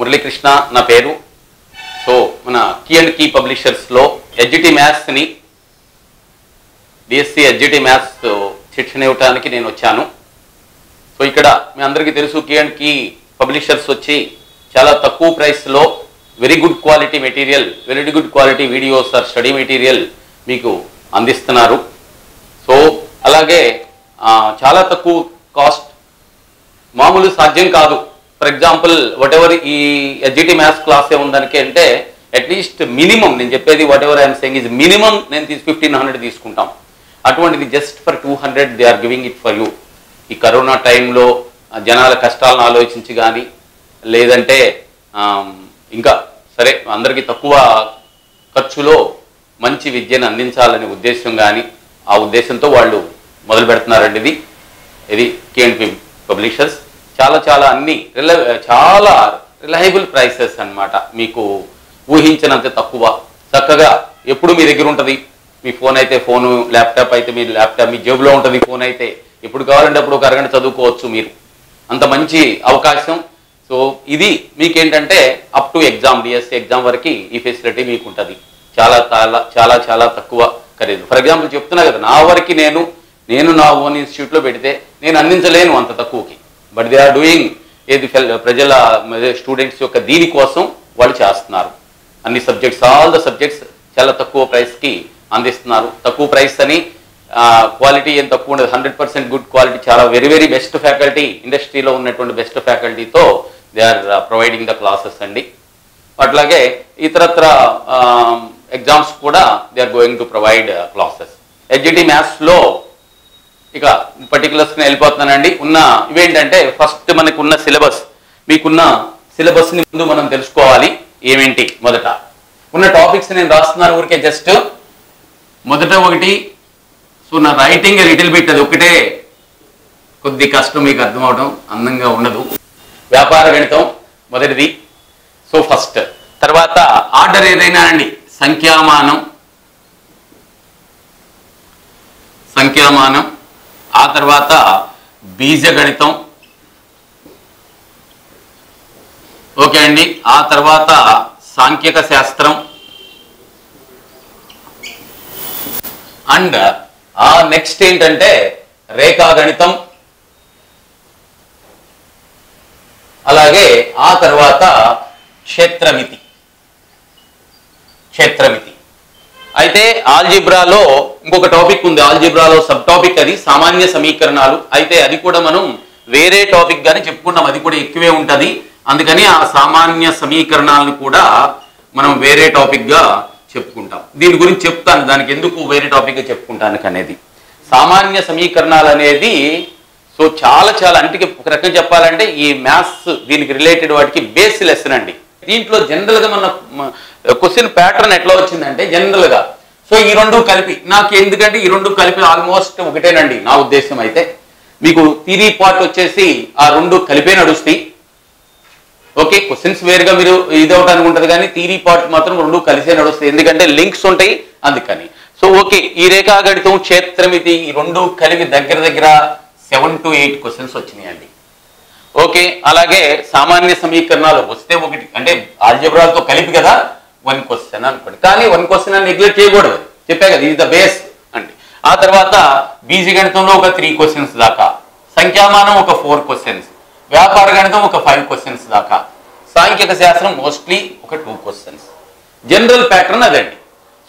మురళీకృష్ణ నా పేరు. సో మన కీ అండ్ కీ పబ్లిషర్స్లో ఎడ్జిటి మ్యాథ్స్ని డిఎస్సి ఎడ్జిటి మ్యాథ్స్ శిక్షణ ఇవ్వడానికి నేను వచ్చాను. సో ఇక్కడ మీ అందరికీ తెలుసు కీ అండ్ కీ పబ్లిషర్స్ వచ్చి చాలా తక్కువ ప్రైస్లో very good quality material, very good quality videos or study material మీకు అందిస్తున్నారు. సో అలాగే చాలా తక్కువ కాస్ట్, మామూలు సాధ్యం కాదు. ఫర్ ఎగ్జాంపుల్ వాట్ ఎవర్ ఈ ఎడ్జిటి మ్యాథ్స్ క్లాస్ ఏముందానికి అంటే అట్లీస్ట్ మినిమం నేను చెప్పేది whatever I'm saying is minimum నేను 1500 తీసుకుంటాం. అటువంటిది just for 200 they are giving it for you. ఈ కరోనా టైంలో జనాల కష్టాలను ఆలోచించి కానీ లేదంటే ఇంకా సరే అందరికీ తక్కువ ఖర్చులో మంచి విద్యను అందించాలనే ఉద్దేశం కానీ ఆ ఉద్దేశంతో వాళ్ళు మొదలు పెడుతున్నారండి. ఇది కేఎన్పి పబ్లిషర్స్. చాలా అన్ని చాలా రిలయబుల్ ప్రైసెస్ అన్నమాట. మీకు ఊహించినంత తక్కువ, చక్కగా ఎప్పుడు మీ దగ్గర ఉంటుంది. మీ ఫోన్ అయితే ఫోను, ల్యాప్టాప్ అయితే మీ ల్యాప్టాప్ మీ జేబులో ఉంటుంది. ఫోన్ అయితే ఎప్పుడు కావాలంటే అప్పుడు ఒక అరగంట చదువుకోవచ్చు మీరు. అంత మంచి అవకాశం. సో ఇది మీకేంటంటే up to exam, DSC exam వరకు ఈ ఫెసిలిటీ మీకు ఉంటుంది. చాలా తక్కువ ఖరీదు. ఫర్ ఎగ్జాంపుల్ చెప్తున్నా కదా, నా వరకు నేను నా ఓన్ ఇన్స్టిట్యూట్లో పెడితే నేను అందించలేను అంత తక్కువకి. బట్ దే ఆర్ డూయింగ్ ఏది ప్రజల స్టూడెంట్స్ యొక్క దీనికోసం వాళ్ళు చేస్తున్నారు. అన్ని సబ్జెక్ట్స్, ఆల్ ద సబ్జెక్ట్స్ చాలా తక్కువ ప్రైస్కి అందిస్తున్నారు. తక్కువ ప్రైస్ అని క్వాలిటీ ఏం తక్కువ ఉండదు. 100% గుడ్ క్వాలిటీ, చాలా వెరీ బెస్ట్ ఫ్యాకల్టీ, ఇండస్ట్రీలో ఉన్నటువంటి బెస్ట్ ఫ్యాకల్టీతో they are providing the classes అండి. అట్లాగే ఇతరత్ర ఎగ్జామ్స్ కూడా they are going to provide classes. SGT మ్యాథ్స్లో ఇక పర్టికులర్స్ని వెళ్ళిపోతున్నానండి. ఇవేంటంటే ఫస్ట్ మనకున్న సిలబస్, మీకున్న సిలబస్ని ముందు మనం తెలుసుకోవాలి. ఏమేంటి మొదట ఉన్న టాపిక్స్ నేను రాస్తున్నాను ఊరికే జస్ట్ మొదట ఒకటి. సో నా రైటింగ్ లిటిల్ బిట్, అది ఒకటే కొద్ది కష్టం మీకు అర్థం అవడం, అందంగా ఉండదు. వ్యాపార గణితం మొదటిది. సో ఫస్ట్, తర్వాత ఆర్డర్ ఏదైనా అండి, సంఖ్యామానం, ఆ తర్వాత బీజగణితం, ఓకే అండి. ఆ తర్వాత సాంఖ్యక శాస్త్రం అండ్ నెక్స్ట్ ఏంటంటే రేఖాగణితం, అలాగే ఆ తర్వాత క్షేత్రమితి. అయితే ఆల్జిబ్రాలో ఇంకొక టాపిక్ ఉంది. ఆల్జిబ్రాలో సబ్ టాపిక్ అది సామాన్య సమీకరణాలు. అయితే అది కూడా మనం వేరే టాపిక్ గానే చెప్పుకున్నాం, అది కూడా ఎక్కువే ఉంటుంది. అందుకని ఆ సామాన్య సమీకరణాలను కూడా మనం వేరే టాపిక్ గా చెప్పుకుంటాం. దీని గురించి చెప్తాను, దానికి ఎందుకు వేరే టాపిక్ గా చెప్పుకుంటాను అనేది. సామాన్య సమీకరణాలు అనేది సో చాలా అంటే ఒక రకంగా చెప్పాలంటే ఈ మ్యాథ్స్ దీనికి రిలేటెడ్ వాటికి బేస్ లెసన్ అండి. దీంట్లో జనరల్ గా మన క్వశ్చన్ ప్యాటర్న్ ఎట్లా వచ్చిందంటే జనరల్ గా సో ఈ రెండు కలిపి, నాకు ఎందుకంటే ఈ రెండు కలిపి ఆల్మోస్ట్ ఒకటేనండి నా ఉద్దేశం. అయితే మీకు థియరీ పార్ట్ వచ్చేసి ఆ రెండు కలిపే నడుస్తాయి. ఓకే, క్వశ్చన్స్ వేరుగా మీరు ఇది అవడానికి ఉంటుంది కానీ థియరీ పార్ట్ మాత్రం రెండు కలిసే నడుస్తాయి, ఎందుకంటే లింక్స్ ఉంటాయి అందుకని. సో ఓకే, ఈ రేఖాగణితం, క్షేత్రమితి ఈ రెండు కలిపి దగ్గర 7 to 8 క్వశ్చన్స్ వచ్చినాయండి. ఓకే, అలాగే సామాన్య సమీకరణాలు వస్తే ఒకటి, అంటే ఆల్జబ్రాతో కలిపి కదా 1 క్వశ్చన్ అనుకోండి. కానీ 1 క్వశ్చన్ అని నెగ్లెక్ట్ చేయకూడదు, చెప్పా కదా, ఇది ద బేస్ అండి. ఆ తర్వాత బీజగణితంలో ఒక 3 క్వశ్చన్స్ దాకా, సంఖ్యామానం ఒక 4 క్వశ్చన్స్, వ్యాపార గణితం ఒక 5 క్వశ్చన్స్ దాకా, సాంఖ్యక శాస్త్రం మోస్ట్లీ ఒక 2 క్వశ్చన్స్. జనరల్ ప్యాటర్న్ అదండి.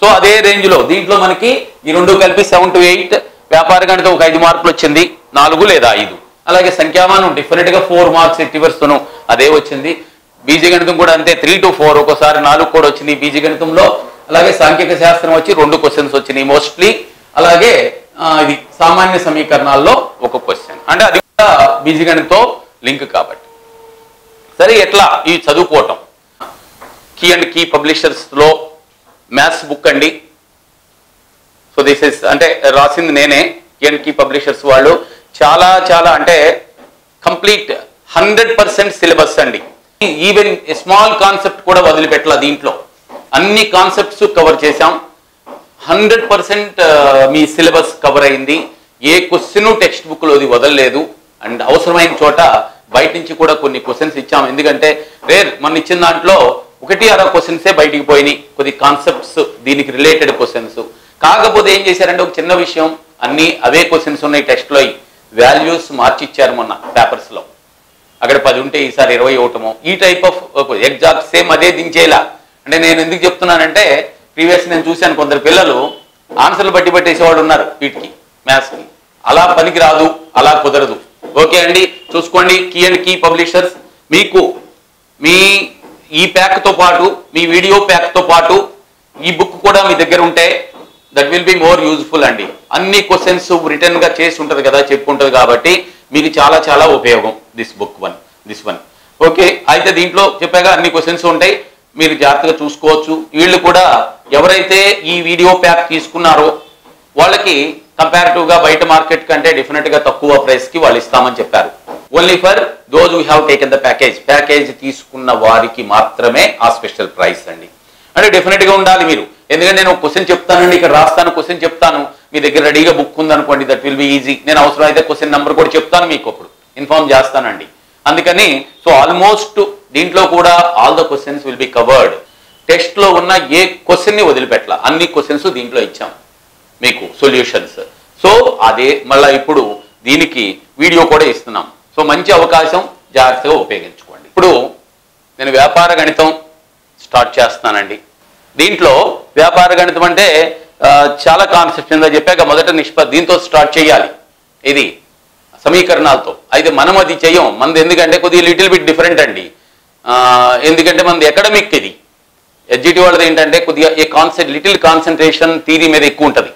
సో అదే రేంజ్లో దీంట్లో మనకి ఈ రెండు కలిపి 7 to 8, వ్యాపార గణితం ఒక 5 మార్కులు వచ్చింది, 4 లేదా 5. అలాగే సంఖ్యామానం డెఫినెట్గా 4 మార్క్స్ ఎట్టివర్స్తూను అదే వచ్చింది. బీజగణితం కూడా అంతే, 3 to 4, ఒకసారి 4 కూడా వచ్చింది బీజగణితంలో. అలాగే సాంఖ్యక శాస్త్రం వచ్చి 2 క్వశ్చన్స్ వచ్చినాయి మోస్ట్లీ. అలాగే ఇది సామాన్య సమీకరణాల్లో ఒక క్వశ్చన్, అంటే అది కూడా బీజగణితంతో లింక్ కాబట్టి. సరే, ఎట్లా ఈ చదువుకోవటం. కీ అండ్ కీ పబ్లిషర్స్లో మ్యాథ్స్ బుక్ అండి. సో దిస్ ఇస్ అంటే రాసింది నేనే. కీ అండ్ కీ పబ్లిషర్స్ వాళ్ళు చాలా అంటే కంప్లీట్ 100% సిలబస్ అండి. ఈవెన్ స్మాల్ కాన్సెప్ట్ కూడా వదిలిపెట్టాల, దీంట్లో అన్ని కాన్సెప్ట్స్ కవర్ చేశాం. 100% మీ సిలబస్ కవర్ అయింది. ఏ క్వశ్చన్ టెక్స్ట్ బుక్లోది వదలలేదు. అండ్ అవసరమైన చోట బయట నుంచి కూడా కొన్ని క్వశ్చన్స్ ఇచ్చాము. ఎందుకంటే మన ఇచ్చిన దాంట్లో 1-6 క్వశ్చన్సే బయటికి పోయినాయి, కొద్ది కాన్సెప్ట్స్ దీనికి రిలేటెడ్ క్వశ్చన్స్. కాకపోతే ఏం చేశారంటే ఒక చిన్న విషయం, అన్ని అవే క్వశ్చన్స్ ఉన్నాయి టెస్ట్లో, వాల్యూస్ మార్చిచ్చారు మొన్న పేపర్స్లో. అక్కడ 10 ఉంటే ఈసారి 20 ఇవ్వటము, ఈ టైప్ ఆఫ్ ఎగ్జాక్ట్ సేమ్ అదే దించేలా. అంటే నేను ఎందుకు చెప్తున్నానంటే ప్రీవియస్ నేను చూశాను కొందరు పిల్లలు ఆన్సర్లు బట్టి పట్టేసేవాళ్ళు ఉన్నారు వీటికి, మ్యాథ్స్కి. అలా పనికి రాదు, అలా కుదరదు. ఓకే అండి, చూసుకోండి. కీ పబ్లిషర్స్ మీకు మీ ఈ ప్యాక్తో పాటు, మీ వీడియో ప్యాక్తో పాటు ఈ బుక్ కూడా మీ దగ్గర ఉంటే that will be more useful అండి. అన్ని క్వశ్చన్స్ రిటర్న్ గా చేసి ఉంటుంది కదా, చెప్పుకుంటుంది కాబట్టి మీకు చాలా చాలా ఉపయోగం దిస్ వన్. ఓకే, అయితే దీంట్లో చెప్పాగా అన్ని క్వశ్చన్స్ ఉంటాయి, మీరు జాగ్రత్తగా చూసుకోవచ్చు. వీళ్ళు కూడా ఎవరైతే ఈ వీడియో ప్యాక్ తీసుకున్నారో వాళ్ళకి కంపారిటివ్ గా బయట మార్కెట్ కంటే డెఫినెట్ గా తక్కువ ప్రైస్ కి వాళ్ళు ఇస్తామని చెప్పారు. Only for those who have taken the package తీసుకున్న వారికి మాత్రమే ఆ స్పెషల్ ప్రైస్ అండి. అంటే డెఫినెట్ గా ఉండాలి మీరు, ఎందుకంటే నేను క్వశ్చన్ చెప్తానండి, ఇక్కడ రాస్తాను, క్వశ్చన్ చెప్తాను, మీ దగ్గర రెడీగా బుక్ ఉందనుకోండి, దట్ విల్ బి ఈజీ. నేను అవసరం అయితే క్వశ్చన్ నెంబర్ కూడా చెప్తాను, మీకు అప్పుడు ఇన్ఫార్మ్ చేస్తానండి. అందుకని సో ఆల్మోస్ట్ దీంట్లో కూడా all the questions will be covered. Text లో ఉన్న ఏ క్వశ్చన్ ని వదిలిపెట్టాల, అన్ని క్వశ్చన్స్ దీంట్లో ఇచ్చాం మీకు సొల్యూషన్స్. సో అదే మళ్ళీ ఇప్పుడు దీనికి వీడియో కూడా ఇస్తున్నాం. సో మంచి అవకాశం, జాగ్రత్తగా ఉపయోగించుకోండి. ఇప్పుడు నేను వ్యాపార గణితం స్టార్ట్ చేస్తున్నానండి. దీంట్లో వ్యాపార గణితం అంటే చాలా కాన్సెప్ట్స్ ఉందో చెప్పాక మొదట దీంతో స్టార్ట్ చేయాలి, ఇది సమీకరణాలతో. అయితే మనం అది చెయ్యం, మనది ఎందుకంటే కొద్దిగా లిటిల్ బిట్ డిఫరెంట్ అండి. ఎందుకంటే మనది అకాడమిక్, ఇది ఎడ్జిటి వాళ్ళది ఏంటంటే కొద్దిగా లిటిల్ కాన్సన్ట్రేషన్ థియరీ మీద ఎక్కువ ఉంటుంది.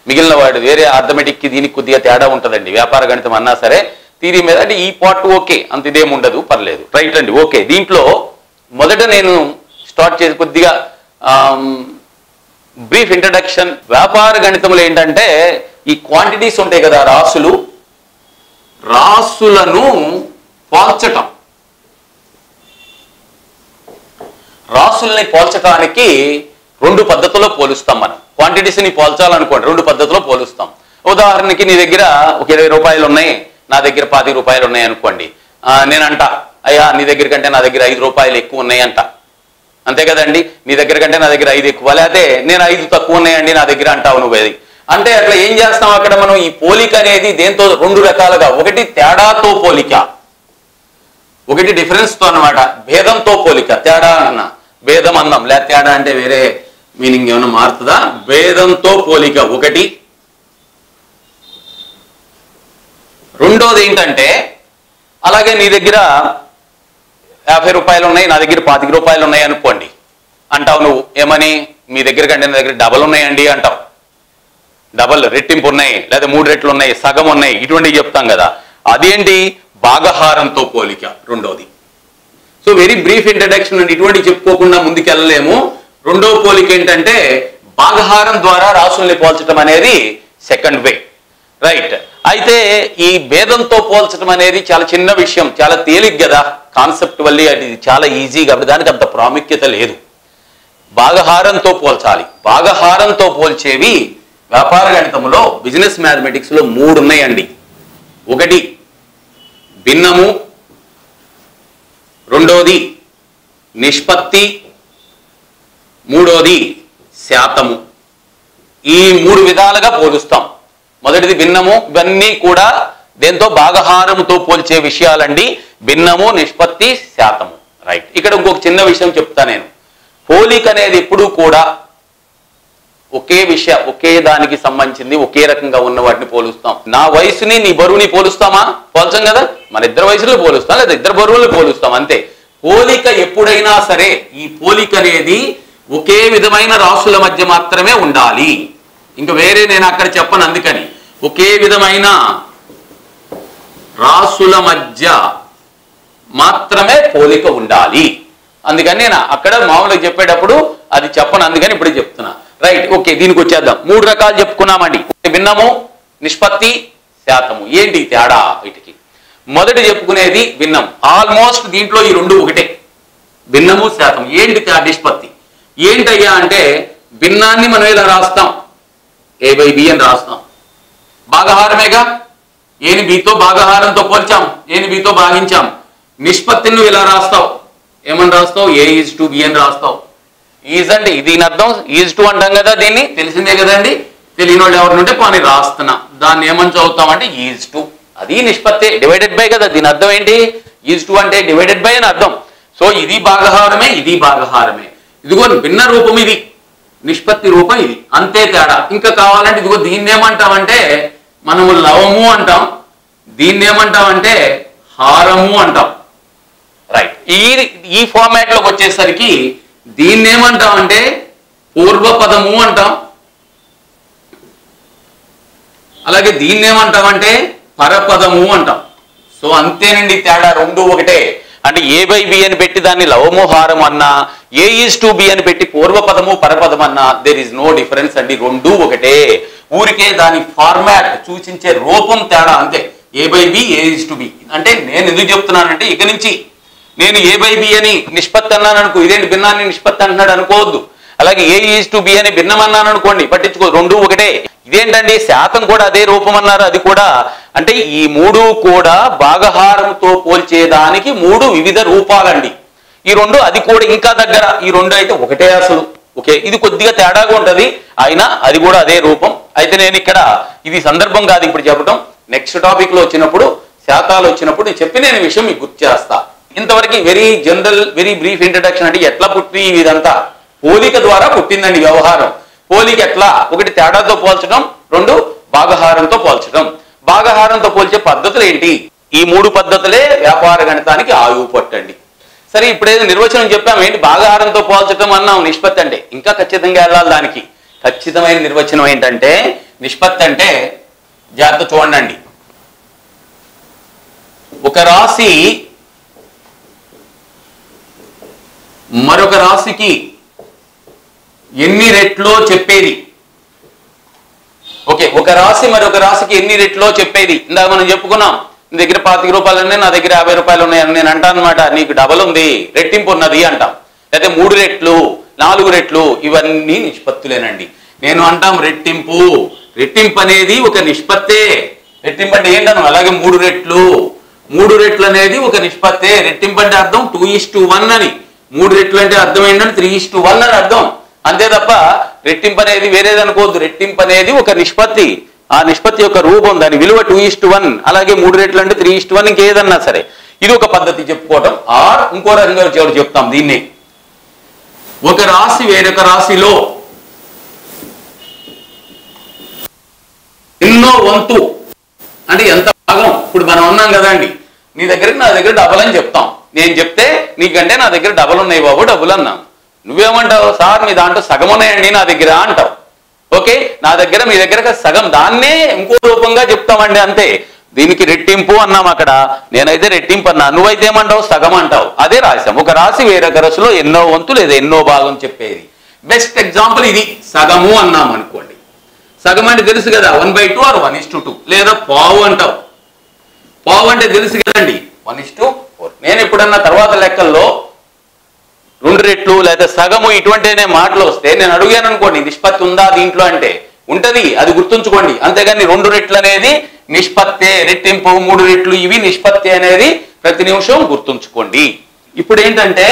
మిగిలిన వాడు వేరే అర్థమెటిక్కి దీనికి కొద్దిగా తేడా ఉంటుందండి. వ్యాపార గణితం అన్నా సరే థియరీ మీద, అంటే ఈ పార్ట్ ఓకే, అంత ఇదేం ఉండదు, పర్లేదు, రైట్ అండి. ఓకే, దీంట్లో మొదట నేను స్టార్ట్ చేసి కొద్దిగా బ్రీఫ్ ఇంట్రడక్షన్. వ్యాపార గణితంలో ఏంటంటే ఈ క్వాంటిటీస్ ఉంటాయి కదా, రాసులను పోల్చటం. రాసుల్ని పోల్చటానికి 2 పద్ధతుల్లో పోలుస్తాం మనం. క్వాంటిటీస్ని పోల్చాలనుకోండి 2 పద్ధతిలో పోలుస్తాం. ఉదాహరణకి నీ దగ్గర ఒక 20 రూపాయలు ఉన్నాయి, నా దగ్గర 25 రూపాయలు ఉన్నాయి అనుకోండి. నేనంట, అయ్యా నీ దగ్గర కంటే నా దగ్గర 5 రూపాయలు ఎక్కువ ఉన్నాయి అంట. అంతే కదండి, నీ దగ్గర కంటే నా దగ్గర 5 ఎక్కువ, లేకపోతే నేను 5 తక్కువ ఉన్నాయండి నా దగ్గర అంటావు నువ్వు. అది అంటే అట్లా ఏం చేస్తాం అక్కడ మనం, ఈ పోలిక అనేది దేంతో 2 రకాలుగా, ఒకటి తేడాతో పోలిక, ఒకటి డిఫరెన్స్తో అనమాట. భేదంతో పోలిక, తేడా అన్న భేదం అన్నాం, లేదా తేడా అంటే వేరే మీనింగ్ ఏమైనా మారుతుందా? భేదంతో పోలిక ఒకటి. రెండోది ఏంటంటే అలాగే నీ దగ్గర 50 రూపాయలు ఉన్నాయి, నా దగ్గర 25 రూపాయలు ఉన్నాయి అనుకోండి, అంటావు నువ్వు. ఏమని? మీ దగ్గర కంటే నా దగ్గర డబల్ ఉన్నాయండి అంటావు. డబల్ రెట్టింపు ఉన్నాయి, లేదా 3 రెట్లు ఉన్నాయి, సగం ఉన్నాయి, ఇటువంటివి చెప్తాం కదా. అదేంటి? భాగహారంతో పోలిక రెండోది. సో వెరీ బ్రీఫ్ ఇంట్రడక్షన్ అండి, ఇటువంటి చెప్పుకోకుండా ముందుకెళ్ళలేము. రెండో పోలిక ఏంటంటే భాగహారం ద్వారా రాసుల్ని పోల్చడం అనేది సెకండ్ వే, రైట్. అయితే ఈ భేదంతో పోల్చడం అనేది చాలా చిన్న విషయం, చాలా తేలిక కదా కాన్సెప్ట్ వల్ల, అది చాలా ఈజీ కాబట్టి దానికి అంత ప్రాముఖ్యత లేదు. భాగహారంతో పోల్చాలి. భాగహారంతో పోల్చేవి వ్యాపార గణితంలో, బిజినెస్ మ్యాథమెటిక్స్ లో 3 ఉన్నాయండి. ఒకటి భిన్నము, రెండోది నిష్పత్తి, మూడోది శాతము. ఈ 3 విధాలుగా పోలుస్తాం. మొదటిది భిన్నము, ఇవన్నీ కూడా దేంతో? భాగహారముతో పోల్చే విషయాలండి. భిన్నము, నిష్పత్తి, శాతము, రైట్. ఇక్కడ ఇంకొక చిన్న విషయం చెప్తా నేను. పోలిక అనేది ఎప్పుడూ కూడా ఒకే విషయం, ఒకే దానికి సంబంధించింది, ఒకే రకంగా ఉన్న వాటిని పోలుస్తాం. నా వయసుని నీ బరువుని పోలుస్తామా? పోల్చాం కదా. మన 2 వయసులు పోలుస్తాం, లేదా 2 బరువులు పోలుస్తాం, అంతే. పోలిక ఎప్పుడైనా సరే ఈ పోలిక అనేది ఒకే విధమైన రాసుల మధ్య మాత్రమే ఉండాలి. ఇంకా వేరే నేను అక్కడ చెప్పను. అందుకని ఒకే విధమైన రాసుల మధ్య మాత్రమే పోలిక ఉండాలి. అందుకని నేను అక్కడ మామూలుగా చెప్పేటప్పుడు అది చెప్పను, అందుకని ఇప్పుడు చెప్తున్నా, రైట్. ఓకే, దీనికి వచ్చేద్దాం. 3 రకాలు చెప్పుకున్నామండి. భిన్నము, నిష్పత్తి, శాతము. ఏంటి తేడా వీటికి? మొదటి చెప్పుకునేది భిన్నం. ఆల్మోస్ట్ దీంట్లో ఈ 2 ఒకటే, భిన్నము, శాతం. ఏంటి నిష్పత్తి? ఏంటయ్యా అంటే భిన్నాన్ని మనం ఇలా రాస్తాం, A/B అని రాస్తాం. భాగహారమేగా, ఏని బితో భాగహారంతో పోల్చాం, ఏని బితో భాగించాం. నిష్పత్తిని నువ్వు ఇలా రాస్తావు, ఏమని రాస్తావు? A:B అని రాస్తావు. ఈజ్ అంటే దీని అర్థం ఈజ్ టు అంటాం కదా, దీన్ని తెలిసిందే కదండి. తెలియని వాళ్ళు ఎవరిని ఉంటే పని రాస్తున్నా, దాన్ని ఏమని చదువుతాం అంటే ఈజ్ టు. అది నిష్పత్తి డివైడెడ్ బై కదా, దీని అర్థం ఏంటి? ఈజ్ టు అంటే డివైడెడ్ బై అని అర్థం. సో ఇది భాగహారమే, ఇది భాగహారమే. ఇదిగో భిన్న రూపం ఇది, నిష్పత్తి రూపం ఇది, అంతే తేడా. ఇంకా కావాలంటే ఇదిగో దీన్ని ఏమంటామంటే మనము లవము అంటాం, దీన్ని ఏమంటామంటే హారము అంటాం. రైట్. ఈ ఫార్మాట్ లోకి వచ్చేసరికి దీన్ని ఏమంటామంటే పూర్వపదము అంటాం, అలాగే దీన్ని ఏమంటామంటే పరపదము అంటాం. సో అంతేనండి తేడా, రెండు ఒకటే. అంటే A/B అని పెట్టి దాన్ని లవము హారం అన్నా, A:B అని పెట్టి పూర్వపదము పరపదం అన్నా దేర్ ఇస్ నో డిఫరెన్స్ అండి, రెండు ఒకటే. ఊరికే దాని ఫార్మాట్ సూచించే రూపం తేడా అంతే. A/B A:B అంటే నేను ఎందుకు చెప్తున్నానంటే ఇక నుంచి నేను A/B అని నిష్పత్తి అన్నాను అనుకో, ఇదేంటి భిన్నాన్ని నిష్పత్తి అంటున్నాడు అనుకోవద్దు. అలాగే A:B అని భిన్నం అన్నాను అనుకోండి, పట్టించుకో, రెండు ఒకటే. ఇదేంటండి శాతం కూడా అదే రూపం అన్నారు, అది కూడా అంటే ఈ మూడు కూడా భాగహారంతో పోల్చేదానికి మూడు వివిధ రూపాలండి. ఈ రెండు అది కూడా ఇంకా దగ్గర, ఈ రెండు అయితే ఒకటే అసలు. ఓకే, ఇది కొద్దిగా తేడాగా ఉంటది, అయినా అది కూడా అదే రూపం. అయితే నేను ఇక్కడ ఇది సందర్భం కాదు ఇప్పుడు చెప్పడం, నెక్స్ట్ టాపిక్ లో వచ్చినప్పుడు శాతాలు వచ్చినప్పుడు నేను చెప్పి నేను విషయం మీకు గుర్తు చేస్తా. ఇంతవరకు very general very brief introduction. అంటే ఎట్లా పుట్టి ఇదంతా పోలిక ద్వారా పుట్టిందండి వ్యవహారం. పోలిక ఎట్లా? ఒకటి తేడాతో పోల్చడం, రెండు భాగహారంతో పోల్చడం. భాగహారంతో పోల్చే పద్ధతులు ఏంటి? ఈ మూడు పద్ధతులే వ్యాపార గణితానికి ఆయువు పట్టండి. సరే, ఇప్పుడేదో నిర్వచనం చెప్పాము, ఏంటి భాగహారంతో పోల్చడం అన్నాం నిష్పత్తి అంటే. ఇంకా ఖచ్చితంగా వెళ్ళాలి దానికి. ఖచ్చితమైన నిర్వచనం ఏంటంటే నిష్పత్తి అంటే, జాగ్రత్త చూడండి, ఒక రాశి మరొక రాశికి ఎన్ని రెట్లో చెప్పేది. ఓకే, ఒక రాశి మరొక రాశికి ఎన్ని రెట్లో చెప్పేది. ఇందాక మనం చెప్పుకున్నాం, నీ దగ్గర 25 రూపాయలు ఉన్నాయి, నా దగ్గర 50 రూపాయలు ఉన్నాయని నేను అంటాను అనమాట. నీకు డబల్ ఉంది, రెట్టింపు ఉన్నది అంటాం. అయితే 3 రెట్లు 4 రెట్లు ఇవన్నీ నిష్పత్తులేనండి. నేను అంటాం రెట్టింపు. రెట్టింపు అనేది ఒక నిష్పత్తే. రెట్టింపు అంటే ఏంటను? అలాగే 3 రెట్లు, 3 రెట్లు అనేది ఒక నిష్పత్తే. రెట్టింపు అంటే అర్థం 2:1 అని. 3 రెట్లు అంటే అర్థం ఏంటంటే 3:1 అని అర్థం. అంతే తప్ప రెట్టింపు అనేది వేరేది అనుకోవద్దు. రెట్టింపు అనేది ఒక నిష్పత్తి, ఆ నిష్పత్తి యొక్క రూపం, దాని విలువ 2:1. అలాగే 3 రెట్లు అంటే 3:1, ఇంకేదన్నా సరే. ఇది ఒక పద్ధతి చెప్పుకోవటం. ఆర్ ఇంకో రకంగా చెప్తాం దీన్ని, ఒక రాశి వేరొక రాశిలో ఎన్నో వంతు అంటే ఎంత భాగం. ఇప్పుడు మనం ఉన్నాం కదండి, నీ దగ్గరికి నా దగ్గర డబల్ అని చెప్తాం. నేను చెప్తే నీకంటే నా దగ్గర డబల్ ఉన్నాయి బాబు, డబుల్ అన్నాం. నువ్వేమంటావు? సార్ మీ దాంట్లో సగం ఉన్నాయండి నా దగ్గర అంటావు. ఓకే, నా దగ్గర మీ దగ్గర సగం, దాన్నే ఇంకో రూపంగా చెప్తామండి అంతే. దీనికి రెట్టింపు అన్నాం అక్కడ, నేనైతే రెట్టింపు అన్నా, నువ్వైతే ఏమంటావు? సగం అంటావు. అదే రాశాం. ఒక రాశి వేరొక రాశిలో ఎన్నో వంతు లేదా ఎన్నో భాగం చెప్పేది. బెస్ట్ ఎగ్జాంపుల్ ఇది. సగము అన్నాం అనుకోండి, సగం అంటే తెలుసు కదా, 1/2 ఆర్ 1:2. లేదా పావు అంటావు. పావు అంటే తెలుసు కదండి, 1:4. నేను ఎప్పుడన్నా తర్వాత లెక్కల్లో 2 రెట్లు లేదా సగము ఇటువంటి మాటలు వస్తే నేను అడిగాను అనుకోండి, నిష్పత్తి ఉందా దీంట్లో అంటే ఉంటది, అది గుర్తుంచుకోండి. అంతేగాని 2 రెట్లు అనేది నిష్పత్తే, రెట్టింపు 3 రెట్లు ఇవి నిష్పత్తి అనేది ప్రతి నిమిషం గుర్తుంచుకోండి. ఇప్పుడు ఏంటంటే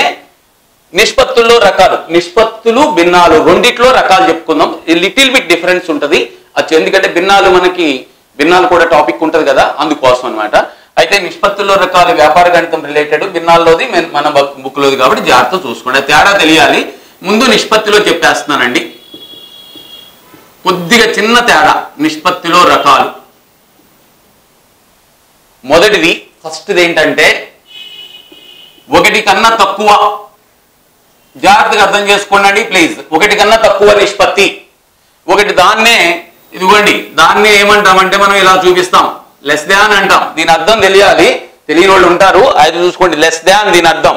నిష్పత్తుల్లో రకాలు, నిష్పత్తులు భిన్నాలు రెండిట్లో రకాలు చెప్పుకుందాం. లిటిల్ బిట్ డిఫరెన్స్ ఉంటుంది అది, ఎందుకంటే భిన్నాలు కూడా టాపిక్ ఉంటుంది కదా, అందుకోసం అనమాట. అయితే నిష్పత్తుల్లో రకాలు వ్యాపార గణితం రిలేటెడ్, భిన్నాల్లోది మన బుక్లోది కాబట్టి జాగ్రత్త చూసుకోండి. తేడా తెలియాలి. ముందు నిష్పత్తిలో చెప్పేస్తున్నానండి, కొద్దిగా చిన్న తేడా. నిష్పత్తిలో రకాలు మొదటిది, ఫస్ట్ది ఏంటంటే ఒకటి కన్నా తక్కువ. జాగ్రత్తగా అర్థం చేసుకోండి ప్లీజ్. ఒకటి కన్నా తక్కువ నిష్పత్తి. ఒకటి దాన్నే, ఇదిగోండి, దాన్నే ఏమంటామంటే మనం ఇలా చూపిస్తాం, లెస్ దాన్ అంటాం. దీని అర్థం తెలియాలి, తెలియని వాళ్ళు ఉంటారు. అది చూసుకోండి, లెస్ దాన్. దీని అర్థం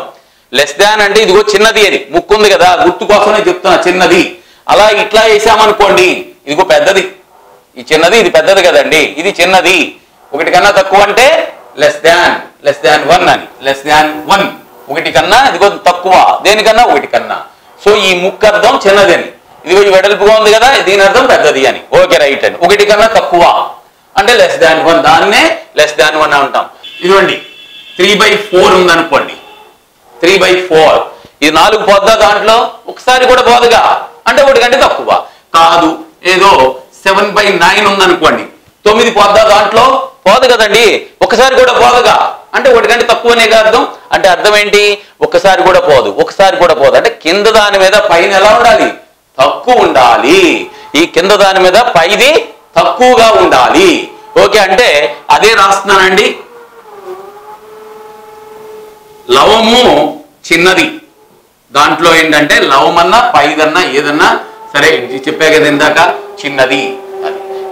లెస్ దాన్ అంటే ఇదిగో చిన్నది అని, ముక్కు ఉంది కదా, గుర్తు కోసమే చెప్తున్నా, చిన్నది. అలా ఇట్లా వేసామనుకోండి, ఇదిగో పెద్దది, ఈ చిన్నది, ఇది పెద్దది కదండి, ఇది చిన్నది. ఒకటి కన్నా తక్కువ అంటే లెస్ దాన్ 1 అని, లెస్ దాన్ 1. ఒకటి కన్నా ఇదిగో తక్కువ, దేనికన్నా ఒకటి కన్నా. సో ఈ ముక్కు అర్థం చిన్నది అని, ఇదిగో ఈ వెడల్పుగా ఉంది కదా, దీని అర్థం పెద్దది అని. ఓకే రైట్ అని. ఒకటి కన్నా తక్కువ అంటే <1, దాన్నే <1 అంటాం. ఇదిగోండి 3/4 ఉందనుకోండి, 3/4 ఇది 4 పోద్దా దాంట్లో, ఒకసారి కూడా పోదుగా, అంటే 1 కంటే తక్కువ కాదు. ఏదో 7/9 ఉందనుకోండి, 9 పోద్దా దాంట్లో, పోదు కదండి, ఒకసారి కూడా పోదుగా, అంటే 1 కంటే తక్కువనే అర్థం. అంటే అర్థం ఏంటి, ఒకసారి కూడా పోదు, ఒకసారి కూడా పోదు అంటే కింద దాని మీద పైన ఎలా ఉండాలి, తక్కువ ఉండాలి. ఈ కింద దాని మీద పైది తక్కువగా ఉండాలి. ఓకే, అంటే అదే రాస్తున్నానండి. లవము చిన్నది, దాంట్లో ఏంటంటే లవమన్నా పైదన్నా ఏదన్నా సరే, చెప్పా కదా ఇందాక చిన్నది.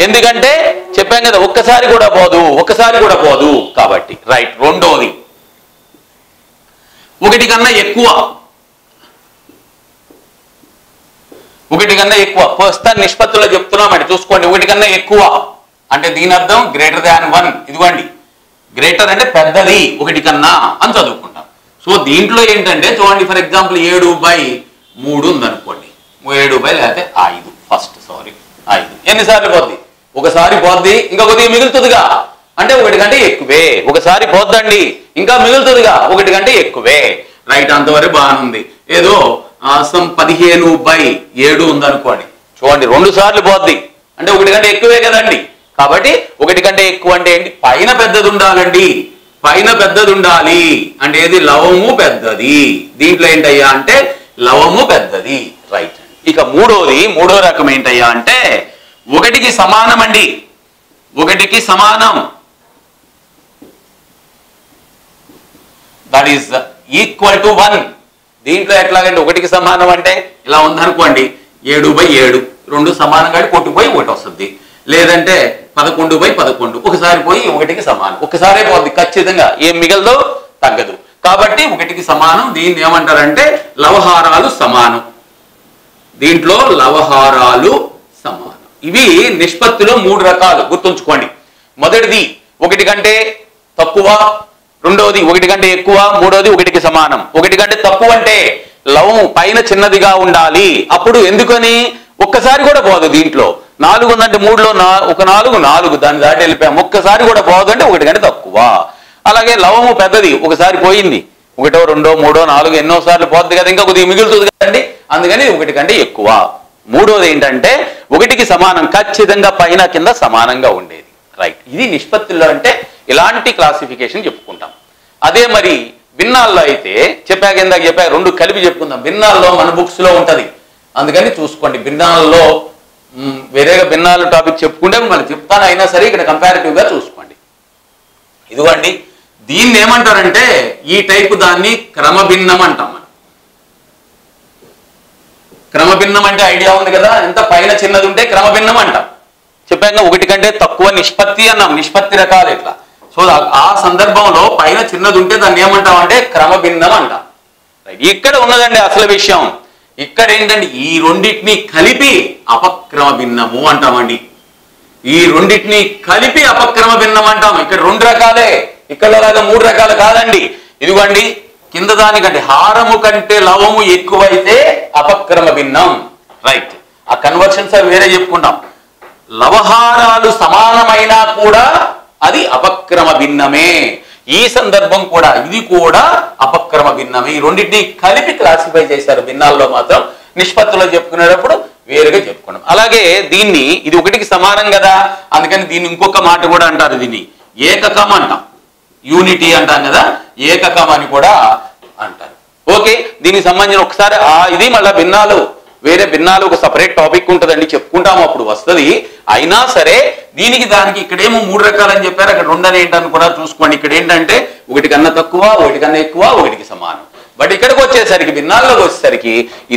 ఎందుకంటే చెప్పాం కదా ఒక్కసారి కూడా పోదు, ఒక్కసారి కూడా పోదు కాబట్టి. రైట్. రెండోది 1 కన్నా ఎక్కువ, 1 కన్నా ఎక్కువ. ప్రస్తుతం నిష్పత్తుల్లో చెప్తున్నామండి, చూసుకోండి. 1 కన్నా ఎక్కువ అంటే దీని అర్థం >1. ఇదిగోండి, గ్రేటర్ అంటే పెద్దది 1 కన్నా అని చదువుకుంటాం. సో దీంట్లో ఏంటంటే చూడండి, ఫర్ ఎగ్జాంపుల్ 7/3 ఉందనుకోండి, 7 లేకపోతే 5, ఫస్ట్ 5 ఎన్నిసార్లు పోద్ది, ఒకసారి పోద్ది, ఇంకా కొద్దిగా మిగులుతుందిగా, అంటే 1 కంటే ఎక్కువే. ఒకసారి పోద్దండి, ఇంకా మిగులుతుందిగా, 1 కంటే ఎక్కువే. రైట్, అంతవరకు బాగానుంది. ఏదో 15/7 ఉందనుకోండి, చూడండి 2 సార్లు పోద్ది, అంటే 1 కంటే ఎక్కువే కదండి. కాబట్టి 1 కంటే ఎక్కువ అంటే ఏంటి, పైన పెద్దది ఉండాలండి, పైన పెద్దది ఉండాలి. అంటే ఏది, లవము పెద్దది. దీంట్లో ఏంటయ్యా అంటే లవము పెద్దది. రైట్. ఇక మూడో రకం ఏంటయ్యా అంటే 1కి సమానం అండి, 1కి సమానం, దట్ ఈస్ ఈక్వల్ టు 1. దీంట్లో ఎట్లాగంటే 1కి సమానం అంటే ఇలా ఉందనుకోండి, 7/7 2 సమానంగా కొట్టుకుపోయి 1 వస్తుంది. లేదంటే 11/11 ఒకసారి పోయి 1కి సమానం, ఒకసారే పోద్ది ఖచ్చితంగా, ఏం మిగలదో తగ్గదు. కాబట్టి 1కి సమానం. దీన్ని ఏమంటారంటే లవహారాలు సమానం. దీంట్లో లవహారాలు సమానం. ఇవి నిష్పత్తిలో 3 రకాలు, గుర్తుంచుకోండి. మొదటిది 1 కంటే తక్కువ, రెండోది 1 కంటే ఎక్కువ, మూడోది 1కి సమానం. 1 కంటే తక్కువ అంటే లవం పైన చిన్నదిగా ఉండాలి. అప్పుడు ఎందుకని, ఒక్కసారి కూడా పోదు. దీంట్లో 4 ఉందంటే 3లో ఒక 4 దాన్ని దాటి వెళ్ళిపోయాం, ఒక్కసారి కూడా పోదు అంటే 1 కంటే తక్కువ. అలాగే లవము పెద్దది, ఒకసారి పోయింది, 1, 2, 3, 4 ఎన్నోసార్లు పోద్ది కదా, ఇంకా కొద్దిగా మిగులుతుంది కదండి, అందుకని 1 కంటే ఎక్కువ. మూడోది ఏంటంటే 1కి సమానం, ఖచ్చితంగా పైన కింద సమానంగా ఉండేది. రైట్. ఇది నిష్పత్తుల్లో అంటే ఇలాంటి క్లాసిఫికేషన్ చెప్పుకుంటాం. అదే మరి భిన్నాల్లో అయితే చెప్పాక ఇందాక 2 కలిపి చెప్పుకుందాం. భిన్నాల్లో మన బుక్స్ లో ఉంటది, అందుకని చూసుకోండి. భిన్నాల్లో వేరేగా భిన్నాల టాపిక్ చెప్పుకుంటే మళ్ళీ చెప్తాను, అయినా సరే ఇక్కడ కంపారిటివ్ గా చూసుకోండి. ఇదిగోండి, దీన్ని ఏమంటారంటే ఈ టైపు దాన్ని క్రమభిన్నం అంటాం. క్రమభిన్నం అంటే ఐడియా ఉంది కదా, ఎంత పైన చిన్నది ఉంటే క్రమభిన్నం అంటాం. చెప్పాక 1 కంటే తక్కువ నిష్పత్తి అన్నాం, నిష్పత్తి రకాలు ఇట్లా. సో ఆ సందర్భంలో పైన చిన్నది ఉంటే దాన్ని ఏమంటాం అంటే క్రమభిన్నం అంటాం. ఇక్కడ ఉన్నదండి అసలు విషయం. ఇక్కడ ఏంటంటే ఈ రెండింటిని కలిపి అపక్రమ భిన్నము అంటామండి. ఈ రెండింటిని కలిపి అపక్రమ భిన్నం అంటాం. ఇక్కడ 2 రకాలే, ఇక్కడ లాగా 3 రకాలు కాదండి. ఇదిగోండి, కింద దానికంటే హారము కంటే లవము ఎక్కువైతే అపక్రమ భిన్నం. రైట్. ఆ కన్వర్షన్స్ అవి వేరే చెప్పుకుంటాం. లవహారాలు సమానమైనా కూడా అది అపక్రమ భిన్నమే. ఈ సందర్భం కూడా, ఇది కూడా అపక్రమ భిన్నమే. ఈ రెండింటిని కలిపి క్లాసిఫై చేశారు భిన్నాల్లో. మాత్రం నిష్పత్తులో చెప్పుకునేటప్పుడు వేరుగా చెప్పుకున్నాం. అలాగే దీన్ని, ఇది 1కి సమానం కదా, అందుకని దీన్ని ఇంకొక మాట కూడా అంటారు, దీన్ని ఏకకం అంటాం, యూనిటీ అంటాం కదా, ఏకకం అని కూడా అంటారు. ఓకే, దీనికి సంబంధించిన ఒకసారి ఇది మళ్ళీ భిన్నాలు, వేరే భిన్నాలు ఒక సపరేట్ టాపిక్ ఉంటుందండి, చెప్పుకుంటాము, అప్పుడు వస్తుంది. అయినా సరే దీనికి దానికి ఇక్కడేమో 3 రకాలని చెప్పారు, అక్కడ 2 అని ఏంటని కూడా చూసుకోండి. ఇక్కడ ఏంటంటే 1 కన్నా తక్కువ, 1 కన్నా ఎక్కువ, 1కి సమానం. బట్ ఇక్కడికి వచ్చేసరికి, భిన్నాల్లోకి వచ్చేసరికి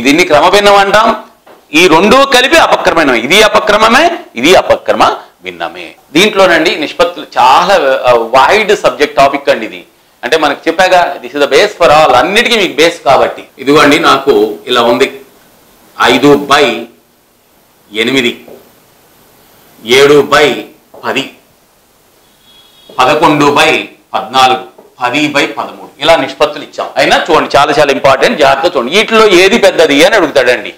దీన్ని క్రమభిన్నం అంటాం. ఈ 2 కలిపి అపక్రమమే. ఇది అపక్రమమే, ఇది అపక్రమ భిన్నమే. దీంట్లోనండి నిష్పత్తులు చాలా వైడ్ సబ్జెక్ట్ టాపిక్ అండి ఇది. అంటే మనకు చెప్పాగా, this is the base for all, అన్నిటికీ మీకు బేస్ కాబట్టి. ఇదిగోండి, నాకు ఇలా ఉంది 5/8, 7/10, 11/14, 10/13 ఇలా నిష్పత్తులు ఇచ్చాం. అయినా చూడండి, చాలా చాలా ఇంపార్టెంట్, జాగ్రత్త చూడండి. వీటిలో ఏది పెద్దది అని అడుగుతాడండి.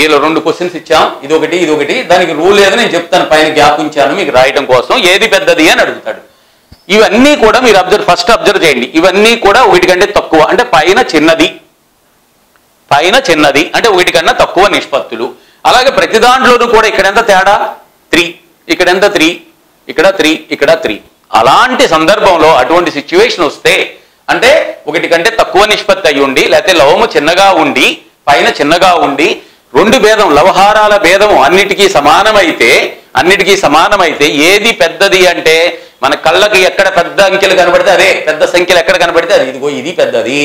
ఏలో 2 క్వశ్చన్స్ ఇచ్చాం, ఇది ఒకటి, దానికి రూల్ ఏదో నేను చెప్తాను, పైన గ్యాప్ ఉంచాను మీకు రాయడం కోసం. ఏది పెద్దది అని అడుగుతాడు. ఇవన్నీ కూడా మీరు ఫస్ట్ అబ్జర్వ్ చేయండి. ఇవన్నీ కూడా 1 కంటే తక్కువ, అంటే పైన చిన్నది అంటే 1 కన్నా తక్కువ నిష్పత్తులు. అలాగే ప్రతి దాంట్లోనూ కూడా ఇక్కడ ఎంత తేడా 3, ఇక్కడ ఎంత 3, ఇక్కడ 3, ఇక్కడ 3. అలాంటి సందర్భంలో అటువంటి సిచ్యువేషన్ వస్తే అంటే 1 కంటే తక్కువ నిష్పత్తి అయి ఉండి, లేకపోతే లవము చిన్నగా ఉండి పైన చిన్నగా ఉండి 2 భేదం లవహారాల భేదము అన్నిటికీ సమానమైతే ఏది పెద్దది అంటే మన కళ్ళకి ఎక్కడ పెద్ద అంకెలు కనబడితే అదే, పెద్ద సంఖ్యలు ఎక్కడ కనబడితే అది, ఇదిగో ఇది పెద్దది,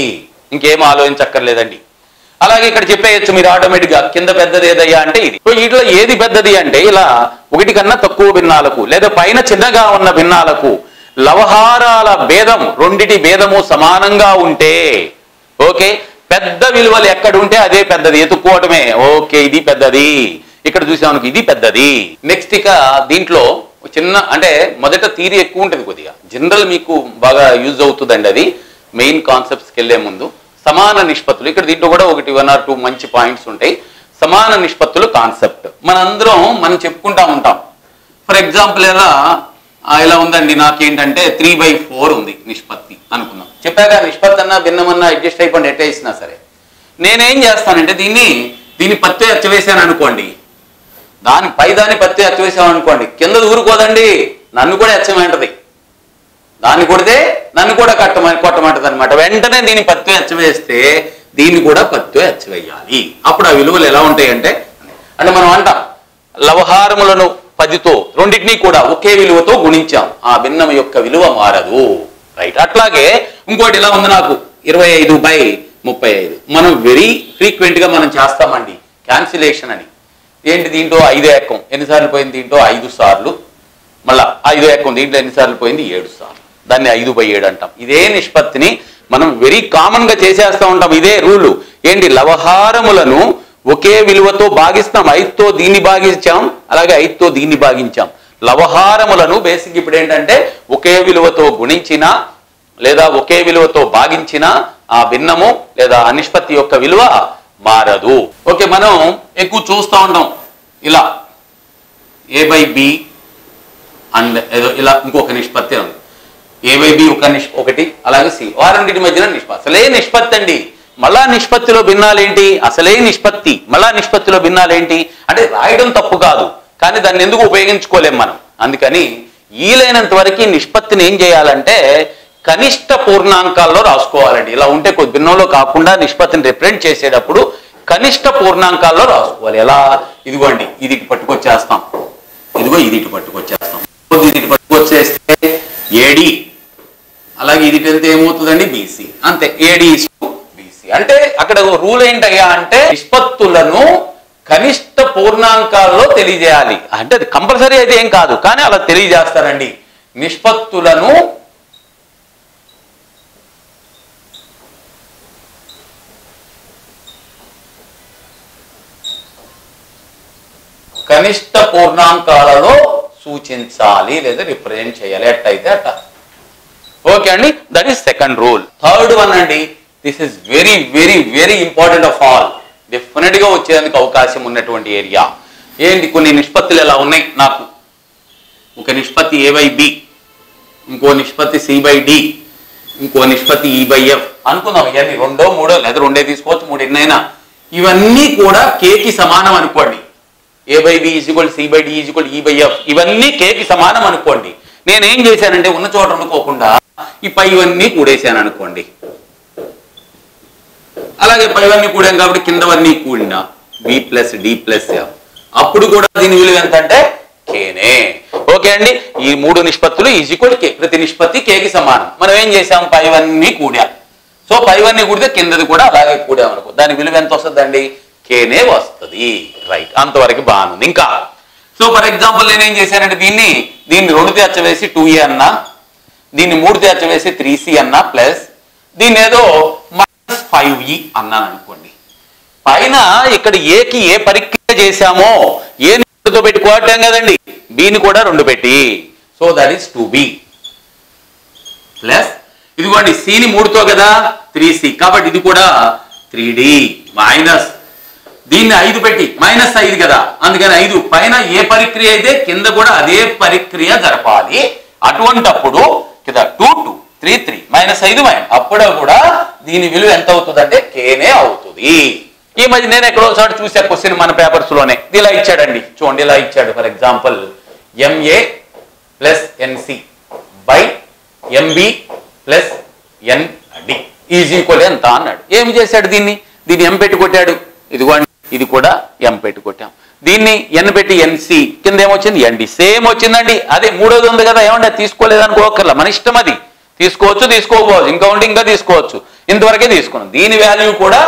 ఇంకేం ఆలోచించక్కర్లేదండి. అలాగే ఇక్కడ చెప్పేయచ్చు మీరు ఆటోమేటిక్గా కింద పెద్దది ఏదయ్యా అంటే ఇది. ఇట్లా ఏది పెద్దది అంటే ఇలా 1 కన్నా తక్కువ భిన్నాలకు లేదా పైన చిన్నగా ఉన్న భిన్నాలకు లవహారాల భేదం, రెండిటి భేదము సమానంగా ఉంటే ఓకే, పెద్ద విలువలు ఎక్కడ ఉంటే అదే పెద్దది, ఎత్తుక్కోవటమే. ఓకే ఇది పెద్దది, ఇక్కడ చూసామనుకో ఇది పెద్దది. నెక్స్ట్ ఇక దీంట్లో చిన్న అంటే మొదట థియరీ ఎక్కువ ఉంటుంది కొద్దిగా, జనరల్ మీకు బాగా యూజ్ అవుతుందండి. అది మెయిన్ కాన్సెప్ట్స్కి వెళ్ళే ముందు సమాన నిష్పత్తులు, ఇక్కడ దీంట్లో కూడా 1 or 2 మంచి పాయింట్స్ ఉంటాయి. సమాన నిష్పత్తులు కాన్సెప్ట్ మనం చెప్పుకుంటా ఉంటాం. ఫర్ ఎగ్జాంపుల్ ఇలా ఉందండి, నాకేంటంటే 3/4 ఉంది నిష్పత్తి అనుకుందాం. చెప్పాక నిష్పత్తి అన్నా భిన్నమన్నా అడ్జస్ట్ అయిపోండి, ఎట్లా ఇచ్చినా సరే. నేనేం చేస్తానంటే దీన్ని పత్తి ఎచ్చవేసాను అనుకోండి, దాని పత్తి ఎచ్చవేసాను అనుకోండి, కింద ఊరుకోదండి, నన్ను కూడా ఎచ్చమంటది. దాన్ని కొడితే నన్ను కూడా కొట్టమంటది అనమాట. వెంటనే దీన్ని పత్తి ఎచ్చవేస్తే దీన్ని కూడా పత్తి ఎచ్చవేయాలి. అప్పుడు ఆ విలువలు ఎలా ఉంటాయంటే మనం అంటాం లవహారములను 10తో రెండింటినీ కూడా ఒకే విలువతో గుణించాం, ఆ భిన్నం యొక్క విలువ మారదు. రైట్. అట్లాగే ఇంకోటి ఇలా ఉంది, నాకు 25/35. మనం వెరీ ఫ్రీక్వెంట్ గా మనం చేస్తామండి క్యాన్సిలేషన్ అని. ఏంటి దీంట్లో 5 ఏకం ఎన్నిసార్లు పోయింది, దీంట్లో 5 సార్లు, మళ్ళా 5 ఏకం దీంట్లో ఎన్నిసార్లు పోయింది 7 సార్లు. దాన్ని 5/7 అంటాం. ఇదే నిష్పత్తిని మనం వెరీ కామన్ గా చేసేస్తూ ఉంటాం. ఇదే రూలు ఏంటి, లవహారములను ఒకే విలువతో భాగిస్తాం. 5తో దీన్ని భాగించాం, అలాగే 5తో దీన్ని భాగించాం. లవహారములను బేసిక్ ఇప్పుడు ఏంటంటే ఒకే విలువతో గుణించిన లేదా ఒకే విలువతో భాగించిన ఆ భిన్నము లేదా ఆ నిష్పత్తి యొక్క విలువ మారదు. ఓకే, మనం ఎక్కువ చూస్తూ ఉంటాం ఇలా A/B అండ్ ఏదో ఇలా ఇంకొక నిష్పత్తి ఉంది. A/B ఒకటి, అలాగే C, వారంటి మధ్యన నిష్పత్తి. అసలే నిష్పత్తి అండి, మళ్ళా నిష్పత్తిలో భిన్నాలేంటి, అసలే నిష్పత్తి మళ్ళా నిష్పత్తిలో భిన్నాలేంటి అంటే రాయడం తప్పు కాదు, కానీ దాన్ని ఎందుకు ఉపయోగించుకోలేం మనం. అందుకని వీలైనంత వరకు నిష్పత్తిని ఏం చేయాలంటే కనిష్ట పూర్ణాంకాల్లో రాసుకోవాలండి. ఇలా ఉంటే కొద్ది భిన్నంలో కాకుండా నిష్పత్తిని రిప్రజెంట్ చేసేటప్పుడు కనిష్ట పూర్ణాంకాల్లో రాసుకోవాలి. ఎలా, ఇదిగోండి ఇది పట్టుకొచ్చేస్తాం, ఇదిగో ఇది ఇటు పట్టుకొచ్చేస్తాం, ఇది ఇటు పట్టుకొచ్చేస్తే AD, అలాగే ఇది వెళ్తే ఏమవుతుందండి BC, అంతే. AD BC అంటే అక్కడ రూల్ ఏంటయ్యా అంటే నిష్పత్తులను కనిష్ట పూర్ణాంకాల్లో తెలియజేయాలి. అంటే అది కంపల్సరీ అయితే ఏం కాదు, కానీ అలా తెలియజేస్తారండి. నిష్పత్తులను కనిష్ట పూర్ణాంకాలలో సూచించాలి లేదా రిప్రజెంట్ చేయాలి, ఎట్టయితే అట్ట. ఓకే అండి, that is second rule. Third one అండి, this is very very very important of all, definite గా వచ్చేందుకు అవకాశం ఉన్నటువంటి ఏరియా. ఏంటి, కొన్ని నిష్పత్తులు ఎలా ఉన్నాయి నాకు, ఒక నిష్పత్తి A/B, ఇంకో నిష్పత్తి C/D, ఇంకో నిష్పత్తి E/F అనుకుందాం. ఇవన్నీ 2, 3 లేదా 2 తీసుకోవచ్చు, 3 ఎన్నైనా. ఇవన్నీ కూడా Kకి సమానం అనుకోండి. A/B = C/D = E/F, ఇవన్నీ Kకి సమానం అనుకోండి. నేనేం చేశానంటే ఉన్న చోట అనుకోకుండా ఈ పైవన్నీ కూడేశాను అనుకోండి. అలాగే పైవన్నీ కూడాం కాబట్టి కిందవన్నీ కూడినా B + D + F, అప్పుడు కూడా దీని విలువ ఎంత అంటే Kనే. ఓకే అండి, ఈ 3 నిష్పత్తులు = K, ప్రతి నిష్పత్తి Kకి సమానం. మనం ఏం చేసాం, పైవన్నీ కూడాం. సో పైవన్నీ కూడితే కిందది కూడా అలాగే కూడాం అనుకో, దాని విలువ ఎంత వస్తుందండి, Kనే వస్తుంది. రైట్, అంతవరకు బాగుంది. ఇంకా సో ఫర్ ఎగ్జాంపుల్ నేనేం చేశానంటే దీన్ని 2 తెచ్చవేసి 2A అన్నా, దీన్ని 3 తెచ్చవేసి 3C అన్నా, ప్లస్ దీన్ని ఏదో -5E అన్నాను అనుకోండి. పైన ఇక్కడ Aకి ఏ పరిక్రియ చేశామో ఏ 2తో పెట్టి కోటాం కదండి, Bని కూడా 2 పెట్టి, so that is 2B plus ఇదిగోండి Cని 3తో కదా 3C, కాబట్టి ఇది కూడా 3D మైనస్ దీన్ని 5 పెట్టి -5 కదా, అందుకని 5 పైన ఏ పరిక్రియ అయితే కింద కూడా అదే పరిక్రియ జరపాలి. అటువంటప్పుడు కదా 2 2 3 3 -5 అప్పుడు కూడా దీని విలువ ఎంత అవుతుందంటే కేనే అవుతుంది. ఈ మధ్య నేను ఎక్కడో చోట చూసే క్వశ్చన్ మన పేపర్స్ లోనే ఇలా ఇచ్చాడండి, చూడండి ఇలా ఇచ్చాడు. For example MA + NC / MB + ND = ఎంత అన్నాడు. ఏమి చేశాడు, దీన్ని M పెట్టి కొట్టాడు. ఇదిగోండి ఇది కూడా M పెట్టి కొట్టాం. దీన్ని N పెట్టి NC కింద ఏమొచ్చింది ND సేమ్ వచ్చిందండి. అదే మూడోది ఉంది కదా, ఏమంటే తీసుకోలేదనుకోకర్లా, మన ఇష్టం, అది తీసుకోవచ్చు తీసుకోకపోవచ్చు, ఇంకా ఉండి ఇంకా తీసుకోవచ్చు. ఇంతవరకే తీసుకున్నాం. దీని వాల్యూ కూడా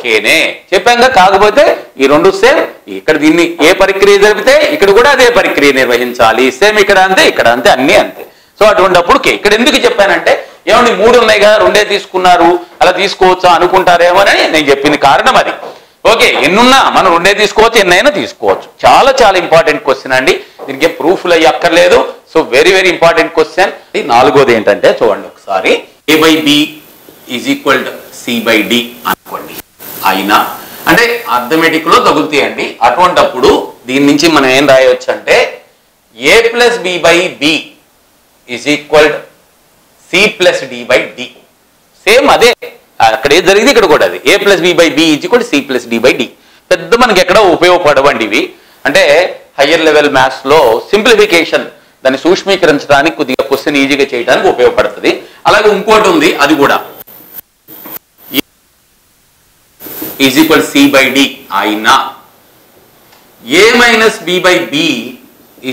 కేనే చెప్పాక. కాకపోతే ఈ రెండు సేమ్. ఇక్కడ దీన్ని ఏ పరిక్రియ జరిపితే ఇక్కడ కూడా అదే పరిక్రియ నిర్వహించాలి. సేమ్ ఇక్కడ అంతే ఇక్కడ అంతే అన్నీ అంతే. సో అటువంటిప్పుడు కే. ఇక్కడ ఎందుకు చెప్పానంటే ఏమండి 3 ఉన్నాయి కదా, 2 తీసుకున్నారు, అలా తీసుకోవచ్చా అనుకుంటారేమోనని నేను చెప్పింది కారణం అది. ఓకే, ఎన్నున్నా మనం 2 తీసుకోవచ్చు, ఎన్నైనా తీసుకోవచ్చు. చాలా చాలా ఇంపార్టెంట్ క్వశ్చన్ అండి. దీనికి ప్రూఫ్లు అయ్యి అక్కర్లేదు. So very very important question. 4వది ఏంటంటే చూడండి ఒకసారి, A/B = C/D అనుకోండి. అయినా అంటే అర్థమెటిక్ లో తగులుతాయండి. అటువంటప్పుడు దీని నుంచి మనం ఏం రాయవచ్చు అంటే A + B/B = C+D/D. సేమ్ అదే, అక్కడ ఏది జరిగింది ఇక్కడ కూడా అది. A + B/B = C+D/D. పెద్ద మనకి ఎక్కడ ఉపయోగపడవండి ఇవి. అంటే హయ్యర్ లెవెల్ మ్యాథ్స్ లో సింప్లిఫికేషన్, దాన్ని సూక్ష్మీకరించడానికి కొద్దిగా క్వశ్చన్ ఈజీగా చేయడానికి ఉపయోగపడుతుంది. అలాగే ఇంకోటి ఉంది, అది కూడా = C/D అయినా A - B/B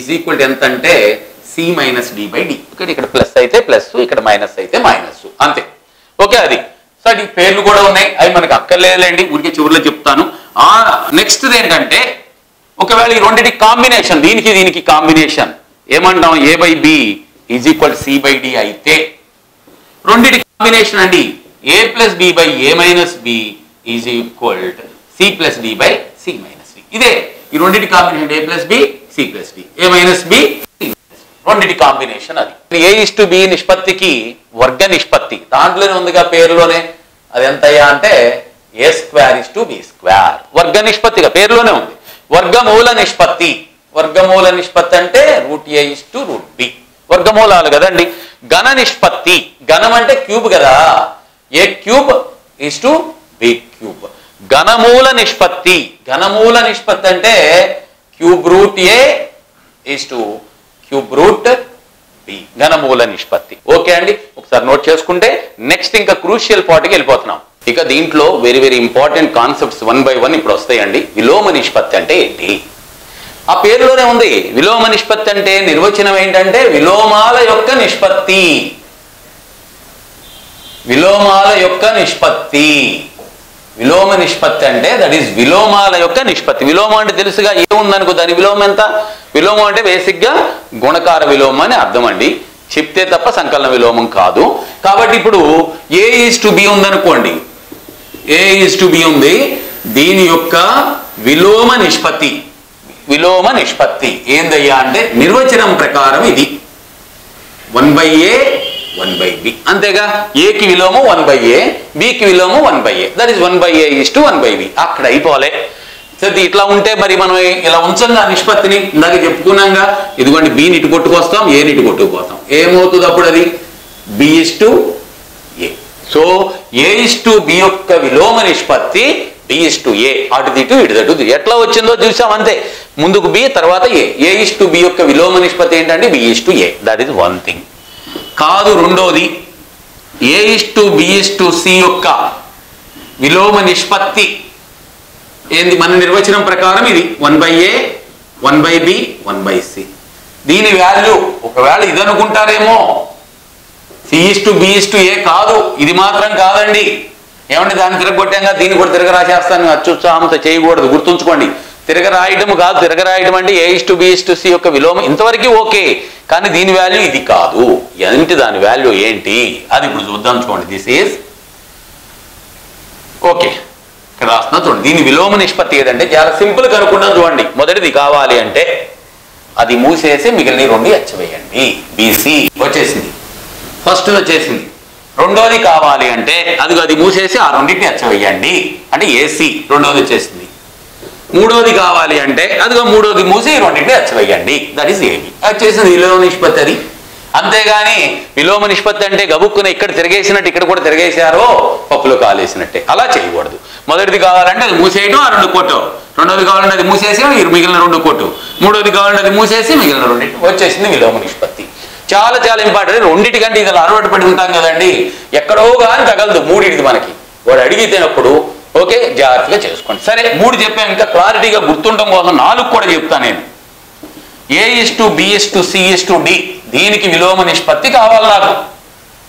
= ఎంత అంటే C-D/D. ఇక్కడ ప్లస్ అయితే ప్లస్, ఇక్కడ మైనస్ అయితే మైనస్, అంతే. ఓకే, అది సార్ ఈ పేర్లు కూడా ఉన్నాయి, అవి మనకు అక్కర్లేదులేండి, ఊరికే చివరిలో చెప్తాను. నెక్స్ట్ ఏంటంటే ఒకవేళ ఈ రెండింటి కాంబినేషన్, దీనికి కాంబినేషన్ ఏమంటాం, A/B = C/D అయితే రెండింటి కాంబినేషన్ అండి A + B/A - B = C+D/C - D. ఇదే ఈ రెండింటి combination A + B C+D, A - B రెండింటి కాంబినేషన్. అది A/B నిష్పత్తికి వర్గ నిష్పత్తి దాంట్లోనే ఉందిగా పేరులోనే. అది ఎంతయ్యా అంటే A² B². వర్గ నిష్పత్తిగా పేరులోనే ఉంది. వర్గమూల నిష్పత్తి, వర్గమూల నిష్పత్తి అంటే √A/√B, వర్గమూలాలు కదండి. ఘన నిష్పత్తి, ఘనం అంటే క్యూబ్ కదా, A³ B³. ఘనమూల నిష్పత్తి, ఘనమూల నిష్పత్తి అంటే √A/√B, ఘనమూల నిష్పత్తి. ఓకే అండి, ఒకసారి నోట్ చేసుకుంటే నెక్స్ట్ ఇంకా క్రూషియల్ పార్ట్కి వెళ్ళిపోతున్నాం. ఇక దీంట్లో very very important concepts 1 by 1 ఇప్పుడు వస్తాయండి. విలోమ నిష్పత్తి అంటే ఏంటి, ఆ పేరులోనే ఉంది. విలోమ నిష్పత్తి అంటే నిర్వచనం ఏంటంటే విలోమాల యొక్క నిష్పత్తి, విలోమాల యొక్క నిష్పత్తి. విలోమ నిష్పత్తి అంటే దట్ ఈస్ విలోమాల యొక్క నిష్పత్తి. విలోమం అంటే తెలుసుగా, ఏముందనుకో దాని విలోమం ఎంత. విలోమం అంటే బేసిక్గా గుణకార విలోమం అని అర్థం అండి, చెప్తే తప్ప సంకలన విలోమం కాదు. కాబట్టి ఇప్పుడు A/B ఉందనుకోండి, A/B ఉంది, దీని యొక్క విలోమ నిష్పత్తి, విలోమ నిష్పత్తి ఏందయ్యా అంటే నిర్వచనం ప్రకారం ఇది 1/A 1/B, అంతేగా. ఏకి విలోమం 1/A, బికి విలోమం 1/A, that is 1/A = 1/B. అక్కడ అయిపోలే. సరే ఇట్లా ఉంటే మరి మనం ఇలా ఉంచంగా నిష్పత్తిని, ఇందాక చెప్పుకున్నాగా. ఇదిగోండి బిని ఇటు కొట్టుకొస్తాం, ఏని ఇటు కొట్టుకుపోతాం, ఏమవుతుంది అప్పుడు అది B/A. సో A/B యొక్క విలోమ నిష్పత్తి B/A, అటు ఇటు ఇటు ఎట్లా వచ్చిందో చూసాం అంతే. ముందుకు B తర్వాత A. A/B యొక్క విలోమ నిష్పత్తి ఏంటంటే B/A, that is one thing. కాదు, రెండోది A/B/C యొక్క విలోమ నిష్పత్తి ఏంది, మన నిర్వచనం ప్రకారం ఇది 1/A 1/B 1/C. దీని వాల్యూ ఒకవేళ ఇది అనుకుంటారేమో, C/B/A కాదు, ఇది మాత్రం కాదండి. ఏమంటే దాన్ని తిరగొట్టాక దీన్ని కూడా తిరగ రాసేస్తాను, అత్యుత్సాహంతో చేయకూడదు, గుర్తుంచుకోండి. తిరగరాయడం కాదు, తిరగరాయడం అంటే A/B/C యొక్క విలోమం ఇంతవరకు ఓకే, కానీ దీని వాల్యూ ఇది కాదు. ఏంటి దాని వాల్యూ ఏంటి అది ఇప్పుడు చూద్దాం. చూడండి, దిస్ ఈజ్ ఓకే, ఇక్కడ రాస్తున్నా చూడండి. దీని విలోమ నిష్పత్తి ఏదంటే చాలా సింపుల్ కనుక్కున్నాం. చూడండి, మొదటిది కావాలి అంటే అది మూసేసి మిగిలిన 2 అచ్చవేయండి. BC వచ్చేసింది, ఫస్ట్ వచ్చేసింది. రెండోది కావాలి అంటే అది మూసేసి ఆ రెండింటిని అచ్చవేయండి, అంటే AC రెండోది వచ్చేసింది. మూడోది కావాలి అంటే అదిగో మూడోది మూసి రెండింటిని అచ్చవేయండి, దట్ ఈస్ ఏబి. అది చేసింది విలోమ నిష్పత్తి. అది అంతేగాని విలోమ నిష్పత్తి అంటే గబుక్కున ఇక్కడ తిరిగేసినట్టు ఇక్కడ కూడా తిరిగేశారో పప్పులో కాలేసినట్టే, అలా చేయకూడదు. మొదటిది కావాలంటే అది మూసేయడం, ఆ 2 కొట్టు. రెండోది కావాలంటే అది మూసేసి మిగిలిన 2 కొట్టు. మూడోది కావాలంటే అది మూసేసి మిగిలిన 2 వచ్చేసింది విలోమ నిష్పత్తి. చాలా చాలా ఇంపార్టెంట్. రెండింటికంటే ఇది అలవాటు పడి ఉంటాం కదండి, ఎక్కడో కానీ తగలదు మూడింటిది మనకి. వాడు అడిగితేనప్పుడు ఓకే జాగ్రత్తగా చేసుకోండి. సరే 3 చెప్పాను, ఇంకా క్లారిటీగా గుర్తుండడం కోసం 4 కూడా చెప్తాను నేను. A:B:C:D దీనికి విలోమ నిష్పత్తి కావాలి నాకు.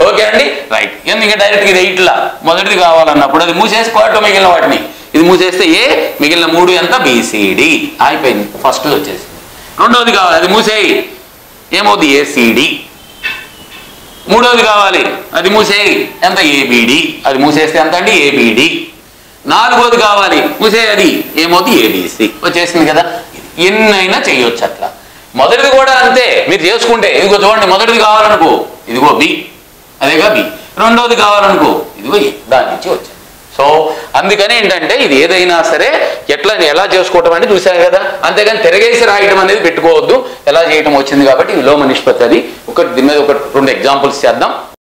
ఓకే అండి, రైట్. ఎందుకంటే డైరెక్ట్గా ఇది 8లా మొదటిది కావాలన్నప్పుడు అది మూసేసుకోవటం, మిగిలిన వాటిని ఇది మూసేస్తే ఏ, మిగిలిన 3 ఎంత BCD అయిపోయింది. ఫస్ట్ వచ్చేసింది. రెండోది కావాలి, అది మూసేయి, ఏమవుతుంది ACD. మూడోది కావాలి, అది మూసేయి, ఎంత ABD. అది మూసేస్తే ఎంత అండి ABD. నాలుగోది కావాలి, మూసే, అది ఏమవుతుంది ABC. వచ్చేసింది కదా. ఎన్నైనా చేయొచ్చు అట్లా. మొదటిది కూడా అంతే, మీరు చేసుకుంటే ఇదిగో చూడండి, మొదటిది కావాలనుకో ఇదిగో B, అదేగా B. రెండోది కావాలనుకో ఇదిగో A, దాని నుంచి వచ్చింది. సో అందుకని ఏంటంటే ఇది ఏదైనా సరే ఎలా చేసుకోవటం అనేది చూసారు కదా. అంతేగాని తిరగేసి రాయటం అనేది పెట్టుకోవద్దు. ఎలా చేయటం వచ్చింది కాబట్టి విలోమ నిష్పత్తి. అది దీని మీద 2 ఎగ్జాంపుల్స్ చేద్దాం.